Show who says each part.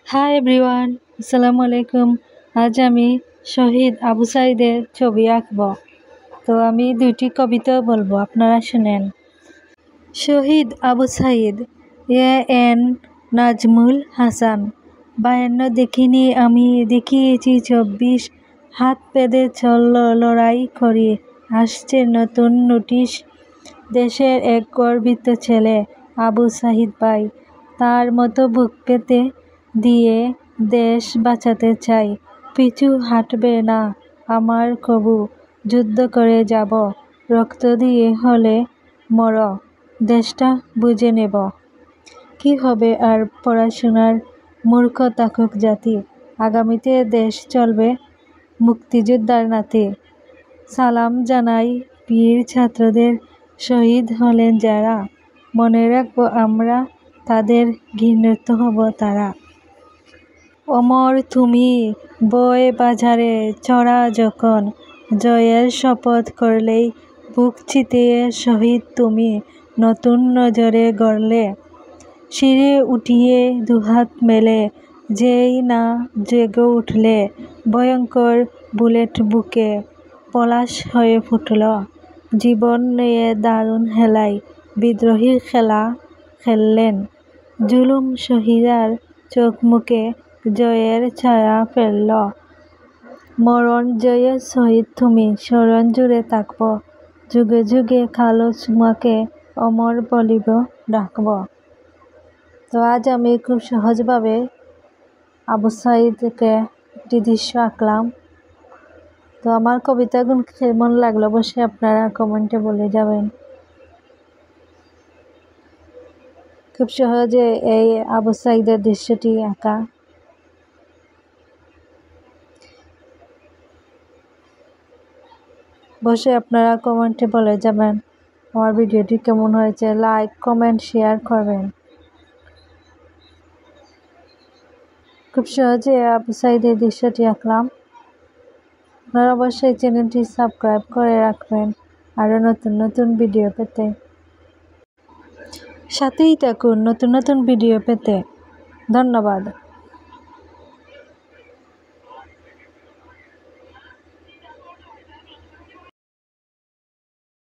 Speaker 1: Hi everyone, আসসালামু আলাইকুম। আজ আমি শহীদ আবু সাইদের ছবি আঁকব। তো আমি দুইটি কবিতা বলবো, আপনারা শুনেন। শহীদ আবু সাইদ এ এন নাজমুল হাসান 52 দেখিনি আমি, দেখিয়েছি 24। হাত পেদে চলল লড়াই করি, আসছে নতুন নোটিশ। দেশের এক গর্বিত ছেলে আবু সাইদ ভাই, তার মতো বুক পেতে দিয়ে দেশ বাঁচাতে চাই। পিছু হাঁটবে না আমার কবু, যুদ্ধ করে যাব, রক্ত দিয়ে হলে মর, দেশটা বুঝে নেব। কি হবে আর পড়াশোনার মূর্খ থাকুক জাতি, আগামীতে দেশ চলবে মুক্তিযোদ্ধার নাতি। সালাম জানাই বীর ছাত্রদের, শহীদ হলেন যারা, মনে রাখবো আমরা তাদের, ঘৃণিত হব তারা। অমর তুমি বয়ে বাজারে চড়া যখন, জয়ের শপথ করলেই বুক চিতিয়ে শহীদ তুমি নতুন নজরে গড়লে। সিঁড়ি উঠিয়ে দুহাত মেলে যেই না জেগে উঠলে, ভয়ঙ্কর বুলেট বুকে পলাশ হয়ে ফুটল। জীবন নিয়ে দারুণ হেলায় বিদ্রোহীর খেলা খেললেন, জুলুম শহীদার চোখ মুখে জয়ের ছায়া ফেলল। মরণ জয়ে শহীদ তুমি স্মরণ জুড়ে থাকব, যুগে যুগে কালো তোমাকে অমর বলিব ডাকব। তো আজ আমি খুব সহজভাবে আবু সাইদকে একটি দৃশ্য আঁকলাম। তো আমার কবিতাগুলো কেমন লাগলো অবশ্যই আপনারা কমেন্টে বলে যাবেন। খুব সহজে এই আবু সাইদের দৃশ্যটি আঁকা। অবশ্যই আপনারা কমেন্টে বলে যাবেন আমার ভিডিওটি কেমন হয়েছে। লাইক, কমেন্ট, শেয়ার করবেন। খুব সহজে আবু সাইদের দৃশ্যটি আঁকলাম। আপনারা অবশ্যই চ্যানেলটি সাবস্ক্রাইব করে রাখবেন আরও নতুন নতুন ভিডিও পেতে। সাথেই থাকুন নতুন নতুন ভিডিও পেতে। ধন্যবাদ।